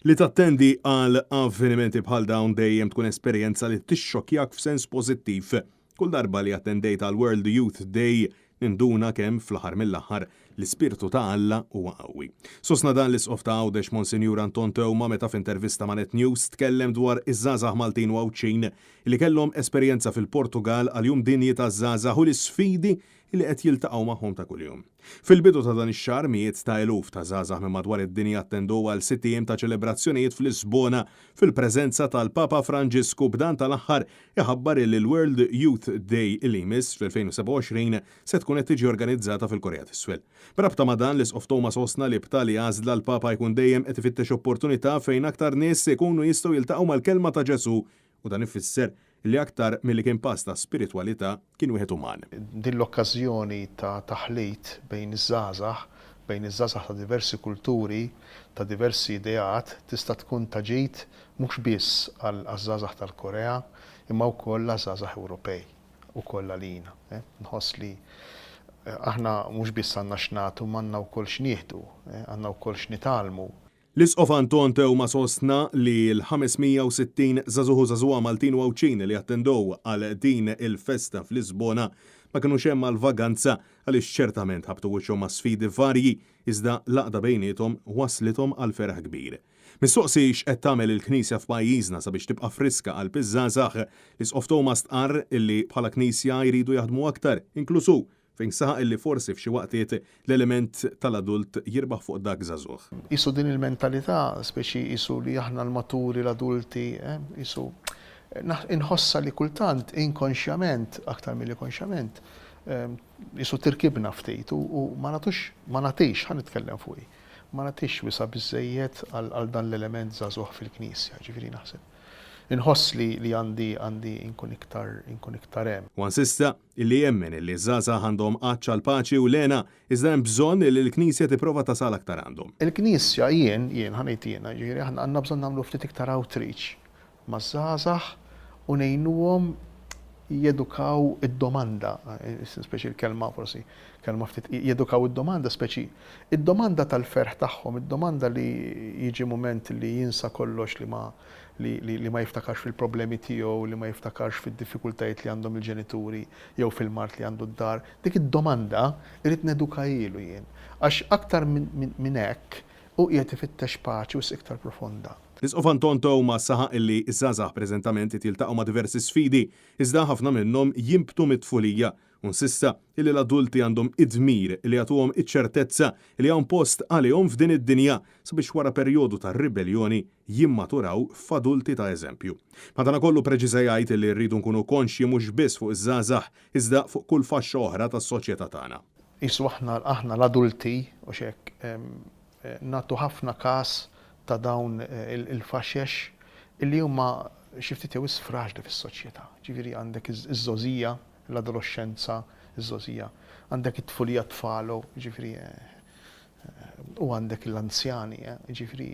Li tattendi għal avvenimenti bħal dawn dejjem tkun esperjenza li tixxokjak f'sens pożittiv. Kull darba li attendejt għal World Youth Day ninduna kemm fl-aħħar mill-aħħar l-ispirtu ta' Alla huwa qawwi. Sosna dan l-isqof ta' għawdex Monsinjur Anton Tewma meta f'intervista ma' Net News tkellem dwar iż-żgħażagħ Maltin u Awċin li kellhom esperjenza fil-Portugal għal jum dinji taż-żgħażagħ u l-isfidi li qed jiltaqgħu magħhom ta' kuljum. Fil-bidu ta' dan ix-xahar mijiet ta' eluf ta' żgħażagħ minn madwar id-dinja attendew għal 6 ijiem ta' ċelebrazzjonijiet fl-Lisbona fil-preżenza tal-Papa Franġisku b'dan tal-aħħar iħabbar li l-World Youth Day li jmiss fl-2027 se tkun qed tiġi organizzata fil-Korea t'Isfel. B'rabta ma' dan l-isqof Thomas Osna li btali għażla l-Papa jkun dejjem qed ifittex opportunità fejn aktar nies ikunu jistgħu jiltaqgħu mal-kelma ta' Ġesu u dan ifisser li aktar milli kien pass ta' spiritwalità kien wieħed uman. Din l-okkażjoni ta' taħlit bejn iż-żgħażagħ ta' diversi kulturi, ta' diversi ideat tista' tkun ta' ġid mhux biss għaż-żgħażagħ tal-Korea imma wkoll għaż-żgħażagħ Ewropej ukoll għalina. Nħoss li aħna mhux biss għandna x'nagħtu ma għandna wkoll x'nieħdu, għandna wkoll x'nitalmu. L-isqof Anton Tewma sostna li l-560 żagħżugħ u żagħżugħa Maltin u Awċin li attendew għal din il-festa fl-Lisbona ma kinux hemm għall-vaganza għaliex ċertament ħabtu wiċċhom ma' sfidi varji iżda laqda bejniethom waslithom għal ferħ kbir. Mistoqsi x'qed tagħmel il-Knisja f'pajjiżna sabiex tibqa' friska għal iż-żgħażagħ, l-isqof Tewma stqarr illi bħala Knisja jridu jaħdmu aktar, inklusu fejn saħaq illi forsi f'xi waqtiet l-element tal-adult jirbaħ fuq dak żagħżugħ. Isu din il-mentalità, speċi isu li aħna l-maturi, l-adulti, isu inħossa li kultant inkonxjament, aktar milli konxjament, isu tirkibna ftit u ma nagħtix ħanitkellem fuqi. Ma nagħtix wisa biżejjed għal dan l-element żagħżugħ fil-Knisja, ġifieri naħseb. Inħoss li għandi inkun iktar hemm. U insista illi jemmen illi żgħażagħ għandhom qaċċa l-paċi u lena iżda hemm bżonn li l-Knisja tipprova tasal aktar għandhom. Il-Knisja jien ħanejt jiena, ġifieri aħna għandna bżonn nagħmlu ftit iktar outreach maż-żgħażagħ u ngħinuhom jedukaw id-domanda, speċi l-kelma forsi, kelma ftit jedukaw id-domanda, speċi id-domanda tal-ferħ tagħhom, id-domanda li jiġi mument li jinsa kollox li ma jiftakarx fil-problemi tiegħu, li ma jiftakarx fid-diffikultajiet li għandhom il-ġenituri jew fil-mart li għandu d-dar. Dik id-domanda irid neduka ilu jien. Għax aktar minn hekk u qiegħed ifittex paċi u iktar profonda. L-isqof Anton Tewma saħaq illi iż-żgħażagħ preżentament jiltaqgħu ma' diversi sfidi iżda ħafna minnhom jimbtu mit-tfulija u insista illi l-adulti għandhom id-dmir li jagħtuhom iċ-ċertezza li hawn post għalihom f'din id-dinja sabiex wara perjodu ta' ribellioni jimmaturaw f'adulti ta' eżempju. Madankollu preċiża jgħid li rridu nkunu konxji mhux biss fuq iż-żgħażagħ iżda fuq kull faxxa oħra tas-soċjetà tagħna. Isu aħna l-adulti u xek nagħtu ħafna każ ta' dawn il-faxxex illi huma xi ftit jew fraġli fis-soċjetà. Ġifieri għandek iż-żożija, l-adolescenza, iż-żożija, għandek it-tfulija tfalu, ġifieri u għandek l-anzjani, ġifieri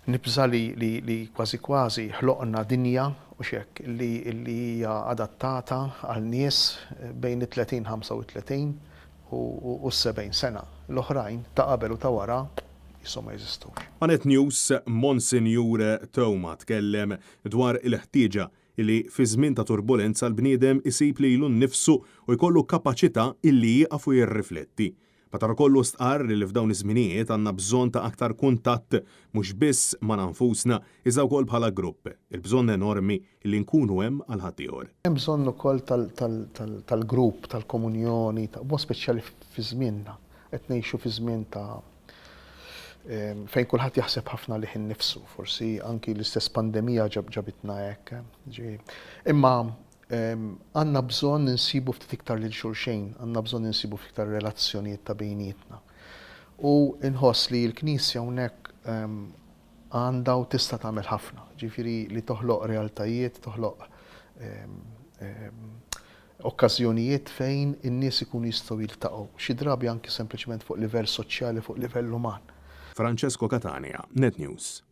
nibża li kważi ħloqna dinja u xek li hija adattata għal nies bejn 30-35 u 70 sena. L-oħrajn ta' qabel u ta' wara ma jeżistux. Net News Monsinjur Tewma tkellem dwar il-ħtieġa li fi żmien ta' turbulenza l-bniedem isib lilu nnifsu u jkollu kapaċità illi jieqaf u jirrifletti. Madankollu stqarr li f'dawn iż-żminijiet għandna bżonn ta' aktar kuntatt mhux biss ma' nfusna iżda wkoll bħala grupp. Il-bżonn enormi li nkunu hemm għal ħaddieħor. Hemm bżonn ukoll tal-grupp, tal-komunjoni, b'mod speċjali fi żmienna. Qed ngħixu fi żmien ta' fejn kulħadd jaħseb ħafna lih innifsu, forsi anki l-istess pandemija ġabitna hekk. Imma għandna bżonn insibu ftit iktar lil xulxejn, għandna bżonn insibu iktar relazzjonijiet ta' bejnietna. U inħoss li l-Knisja hawnhekk għandha u tista' tagħmel ħafna, ġifieri li toħloq realtajiet, toħloq okkażjonijiet fejn in-nies ikunu jistgħu jiltaqgħu. Xi drabi anke sempliċement fuq livell soċjali, fuq livell uman. Francesco Catania, Net News.